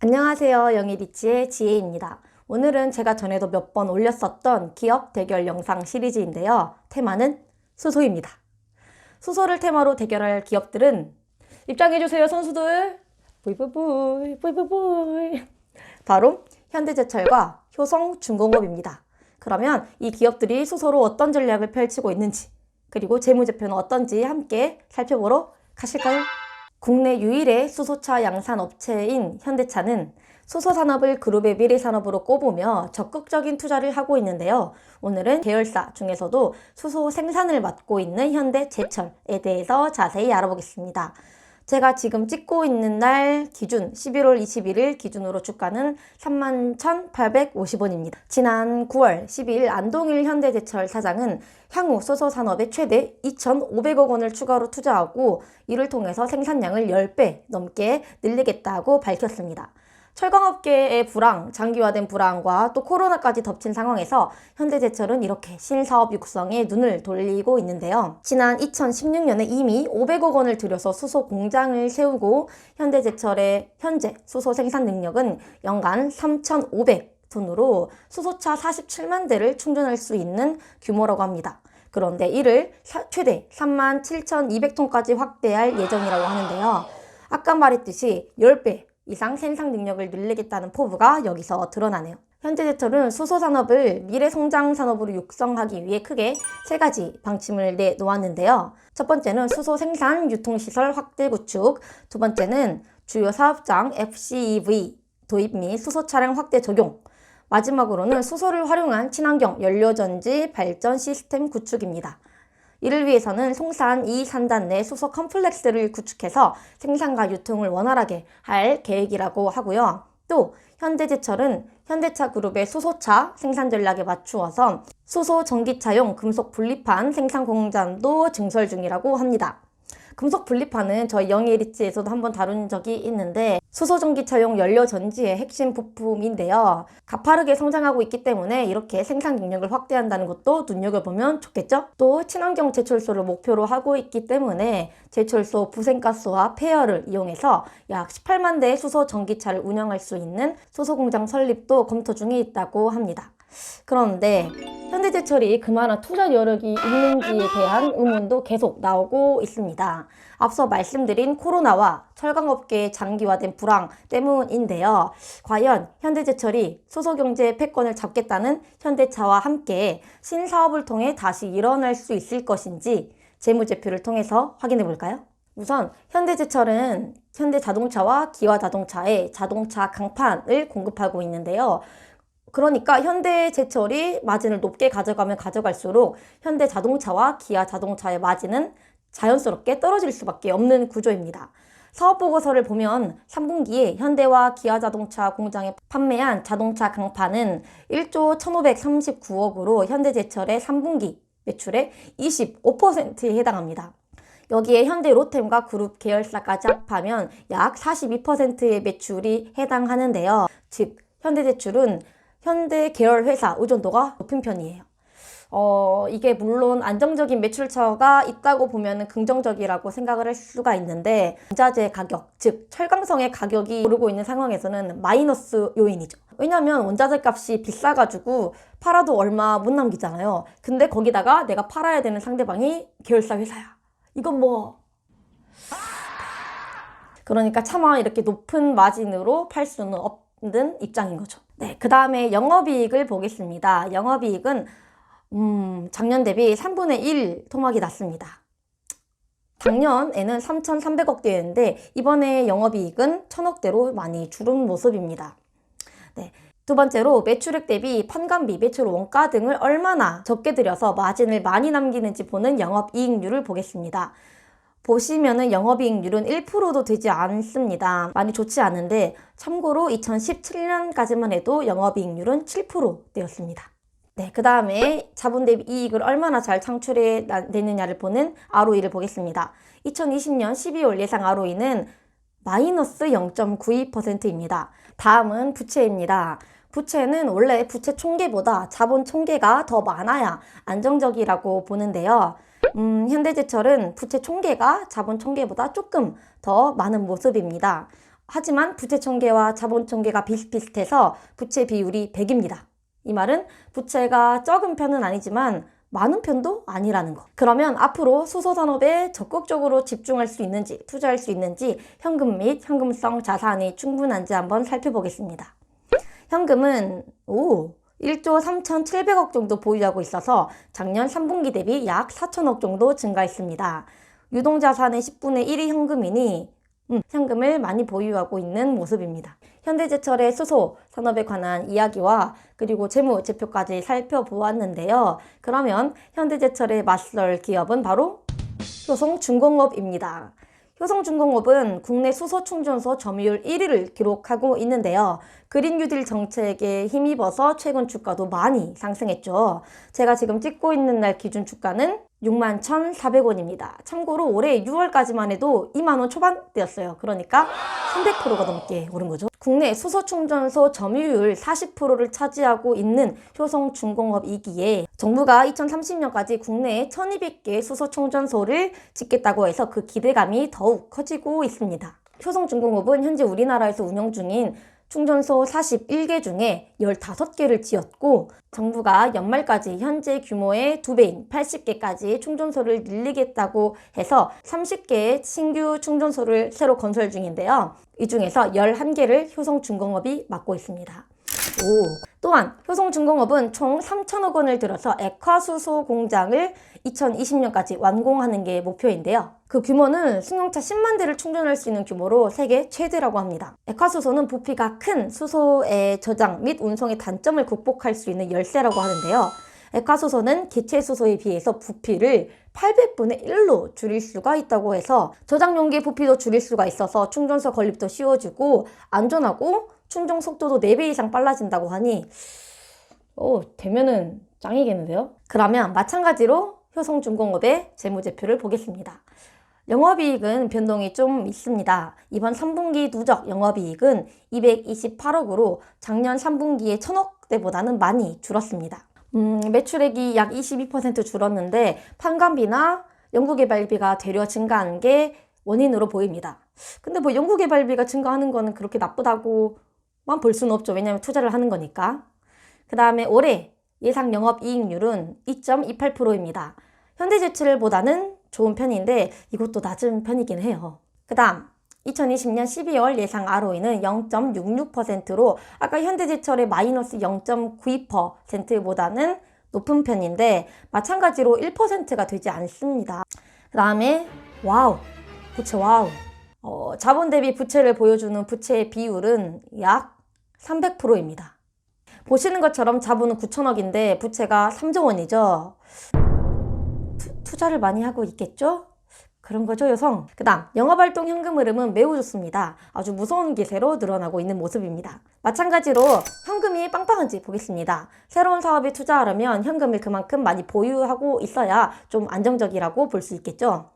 안녕하세요. 영희리치의 지혜입니다. 오늘은 제가 전에도 몇 번 올렸었던 기업 대결 영상 시리즈인데요. 테마는 수소입니다. 수소를 테마로 대결할 기업들은 입장해주세요, 선수들. 부이부부이 부이부부이. 바로 현대제철과 효성중공업입니다. 그러면 이 기업들이 수소로 어떤 전략을 펼치고 있는지, 그리고 재무제표는 어떤지 함께 살펴보러 가실까요? 국내 유일의 수소차 양산업체인 현대차는 수소산업을 그룹의 미래산업으로 꼽으며 적극적인 투자를 하고 있는데요. 오늘은 계열사 중에서도 수소 생산을 맡고 있는 현대제철에 대해서 자세히 알아보겠습니다. 제가 지금 찍고 있는 날 기준 11월 21일 기준으로 주가는 31,850원입니다. 지난 9월 12일 안동일 현대제철 사장은 향후 수소산업에 최대 2,500억 원을 추가로 투자하고 이를 통해서 생산량을 10배 넘게 늘리겠다고 밝혔습니다. 철강업계의 불황, 장기화된 불황과 또 코로나까지 덮친 상황에서 현대제철은 이렇게 신사업 육성에 눈을 돌리고 있는데요. 지난 2016년에 이미 500억 원을 들여서 수소 공장을 세우고 현대제철의 현재 수소 생산 능력은 연간 3,500톤으로 수소차 47만 대를 충전할 수 있는 규모라고 합니다. 그런데 이를 최대 37,200톤까지 확대할 예정이라고 하는데요. 아까 말했듯이 10배 이상 생산 능력을 늘리겠다는 포부가 여기서 드러나네요. 현대제철은 수소산업을 미래성장산업으로 육성하기 위해 크게 세 가지 방침을 내놓았는데요. 첫 번째는 수소 생산 유통시설 확대 구축, 두 번째는 주요 사업장 FCEV 도입 및 수소 차량 확대 적용, 마지막으로는 수소를 활용한 친환경 연료전지 발전 시스템 구축입니다. 이를 위해서는 송산 2산단 내 수소 컴플렉스를 구축해서 생산과 유통을 원활하게 할 계획이라고 하고요. 또 현대제철은 현대차 그룹의 수소차 생산 전략에 맞추어서 수소 전기차용 금속 분리판 생산 공장도 증설 중이라고 합니다. 금속 분리판은 저희 영희리치에서도 한번 다룬 적이 있는데 수소전기차용 연료전지의 핵심 부품인데요. 가파르게 성장하고 있기 때문에 이렇게 생산 능력을 확대한다는 것도 눈여겨보면 좋겠죠? 또 친환경 제철소를 목표로 하고 있기 때문에 제철소 부생가스와 폐열을 이용해서 약 18만 대의 수소전기차를 운영할 수 있는 수소공장 설립도 검토 중에 있다고 합니다. 그런데 현대제철이 그만한 투자 여력이 있는지에 대한 의문도 계속 나오고 있습니다. 앞서 말씀드린 코로나와 철강업계의 장기화된 불황 때문인데요. 과연 현대제철이 수소경제의 패권을 잡겠다는 현대차와 함께 신사업을 통해 다시 일어날 수 있을 것인지 재무제표를 통해서 확인해 볼까요? 우선 현대제철은 현대자동차와 기아자동차에 자동차 강판을 공급하고 있는데요. 그러니까 현대제철이 마진을 높게 가져가면 가져갈수록 현대자동차와 기아자동차의 마진은 자연스럽게 떨어질 수밖에 없는 구조입니다. 사업보고서를 보면 3분기에 현대와 기아자동차 공장에 판매한 자동차 강판은 1조 1,539억으로 현대제철의 3분기 매출의 25%에 해당합니다. 여기에 현대 로템과 그룹 계열사까지 합하면 약 42%의 매출이 해당하는데요. 즉 현대제철은 현대 계열 회사 의존도가 높은 편이에요. 이게 물론 안정적인 매출처가 있다고 보면 긍정적이라고 생각을 할 수가 있는데 원자재 가격, 즉 철강성의 가격이 오르고 있는 상황에서는 마이너스 요인이죠. 왜냐면 원자재 값이 비싸가지고 팔아도 얼마 못 남기잖아요. 근데 거기다가 내가 팔아야 되는 상대방이 계열사 회사야. 이건 뭐 그러니까 차마 이렇게 높은 마진으로 팔 수는 없는 입장인 거죠. 네, 그 다음에 영업이익을 보겠습니다. 영업이익은 작년 대비 3분의 1 토막이 났습니다. 작년에는 3,300억대였는데 이번에 영업이익은 1,000억대로 많이 줄은 모습입니다. 네. 두 번째로 매출액 대비 판관비, 매출 원가 등을 얼마나 적게 들여서 마진을 많이 남기는지 보는 영업이익률을 보겠습니다. 보시면은 영업이익률은 1%도 되지 않습니다. 많이 좋지 않은데 참고로 2017년까지만 해도 영업이익률은 7%되었습니다. 네, 그 다음에 자본 대비 이익을 얼마나 잘 창출해 내느냐를 보는 ROE를 보겠습니다. 2020년 12월 예상 ROE는 마이너스 0.92%입니다. 다음은 부채입니다. 부채는 원래 부채 총계보다 자본 총계가 더 많아야 안정적이라고 보는데요. 현대제철은 부채 총계가 자본 총계보다 조금 더 많은 모습입니다. 하지만 부채 총계와 자본 총계가 비슷비슷해서 부채 비율이 100입니다. 이 말은 부채가 적은 편은 아니지만 많은 편도 아니라는 거. 그러면 앞으로 수소산업에 적극적으로 집중할 수 있는지, 투자할 수 있는지, 현금 및 현금성 자산이 충분한지 한번 살펴보겠습니다. 현금은 1조 3,700억 정도 보유하고 있어서 작년 3분기 대비 약 4천억 정도 증가했습니다. 유동자산의 10분의 1이 현금이니 현금을 많이 보유하고 있는 모습입니다. 현대제철의 수소 산업에 관한 이야기와 그리고 재무제표까지 살펴보았는데요. 그러면 현대제철의 맞설 기업은 바로 효성중공업입니다. 효성중공업은 국내 수소 충전소 점유율 1위를 기록하고 있는데요. 그린 뉴딜 정책에 힘입어서 최근 주가도 많이 상승했죠. 제가 지금 찍고 있는 날 기준 주가는 61,400원입니다. 참고로 올해 6월까지만 해도 2만원 초반대였어요. 그러니까 300%가 넘게 오른 거죠. 국내 수소 충전소 점유율 40%를 차지하고 있는 효성중공업이기에 정부가 2030년까지 국내에 1200개 수소 충전소를 짓겠다고 해서 그 기대감이 더욱 커지고 있습니다. 효성중공업은 현재 우리나라에서 운영 중인 충전소 41개 중에 15개를 지었고 정부가 연말까지 현재 규모의 2배인 80개까지 충전소를 늘리겠다고 해서 30개의 신규 충전소를 새로 건설 중인데요. 이 중에서 11개를 효성중공업이 맡고 있습니다. 또한 효성중공업은 총 3천억 원을 들여서 액화수소 공장을 2020년까지 완공하는 게 목표인데요. 그 규모는 승용차 10만 대를 충전할 수 있는 규모로 세계 최대라고 합니다. 액화수소는 부피가 큰 수소의 저장 및 운송의 단점을 극복할 수 있는 열쇠라고 하는데요. 액화수소는 기체수소에 비해서 부피를 800분의 1로 줄일 수가 있다고 해서 저장 용기의 부피도 줄일 수가 있어서 충전소 건립도 쉬워지고 안전하고 충전 속도도 4배 이상 빨라진다고 하니 되면은 짱이겠는데요? 그러면 마찬가지로 효성중공업의 재무제표를 보겠습니다. 영업이익은 변동이 좀 있습니다. 이번 3분기 누적 영업이익은 228억으로 작년 3분기의 1000억대보다는 많이 줄었습니다. 매출액이 약 22% 줄었는데 판관비나 연구개발비가 되려 증가한 게 원인으로 보입니다. 근데 뭐 연구개발비가 증가하는 거는 그렇게 나쁘다고만 볼 수는 없죠. 왜냐하면 투자를 하는 거니까. 그 다음에 올해 예상 영업이익률은 2.28%입니다. 현대제철보다는 좋은 편인데 이것도 낮은 편이긴 해요. 그 다음 2020년 12월 예상 ROE는 0.66%로 아까 현대제철의 마이너스 0.92%보다는 높은 편인데 마찬가지로 1%가 되지 않습니다. 그 다음에 부채 자본 대비 부채를 보여주는 부채의 비율은 약 300%입니다. 보시는 것처럼 자본은 9천억인데 부채가 3조 원이죠. 투자를 많이 하고 있겠죠? 그런 거죠, 여성. 그 다음 영업활동 현금 흐름은 매우 좋습니다. 아주 무서운 기세로 늘어나고 있는 모습입니다. 마찬가지로 현금이 빵빵한지 보겠습니다. 새로운 사업에 투자하려면 현금을 그만큼 많이 보유하고 있어야 좀 안정적이라고 볼 수 있겠죠.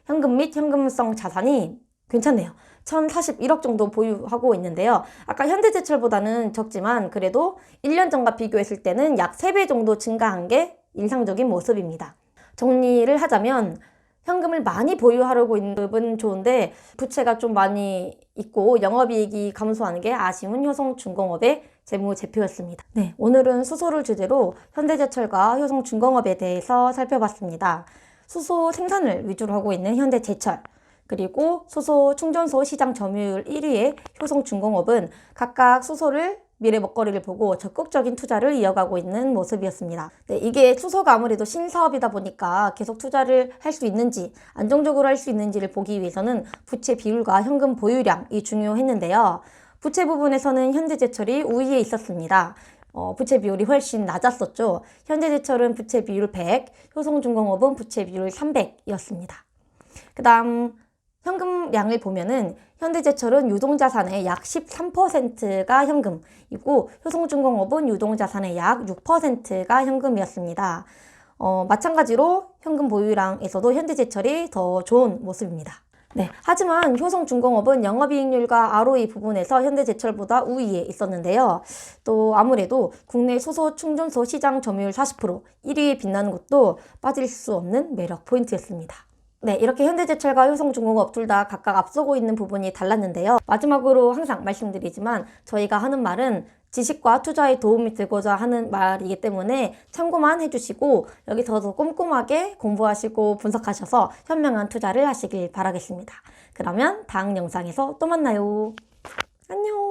현금 및 현금성 자산이 괜찮네요. 1,041억 정도 보유하고 있는데요. 아까 현대제철보다는 적지만 그래도 1년 전과 비교했을 때는 약 3배 정도 증가한 게 인상적인 모습입니다. 정리를 하자면 현금을 많이 보유하려고 있는 건 좋은데 부채가 좀 많이 있고 영업이익이 감소하는 게 아쉬운 효성중공업의 재무제표였습니다. 네, 오늘은 수소를 주제로 현대제철과 효성중공업에 대해서 살펴봤습니다. 수소 생산을 위주로 하고 있는 현대제철 그리고 수소 충전소 시장 점유율 1위의 효성중공업은 각각 수소를 미래 먹거리를 보고 적극적인 투자를 이어가고 있는 모습이었습니다. 네, 이게 수소가 아무래도 신사업이다 보니까 계속 투자를 할 수 있는지 안정적으로 할 수 있는지를 보기 위해서는 부채 비율과 현금 보유량이 중요했는데요. 부채 부분에서는 현대제철이 우위에 있었습니다. 부채 비율이 훨씬 낮았었죠. 현대제철은 부채 비율 100, 효성중공업은 부채 비율 300이었습니다. 그 다음 현금량을 보면은 현대제철은 유동자산의 약 13%가 현금이고 효성중공업은 유동자산의 약 6%가 현금이었습니다. 마찬가지로 현금 보유량에서도 현대제철이 더 좋은 모습입니다. 네, 하지만 효성중공업은 영업이익률과 ROE 부분에서 현대제철보다 우위에 있었는데요. 또 아무래도 국내 수소 충전소 시장 점유율 40% 1위에 빛나는 것도 빠질 수 없는 매력 포인트였습니다. 네, 이렇게 현대제철과 효성중공업 둘 다 각각 앞서고 있는 부분이 달랐는데요. 마지막으로 항상 말씀드리지만 저희가 하는 말은 지식과 투자에 도움이 되고자 하는 말이기 때문에 참고만 해주시고 여기서도 꼼꼼하게 공부하시고 분석하셔서 현명한 투자를 하시길 바라겠습니다. 그러면 다음 영상에서 또 만나요. 안녕.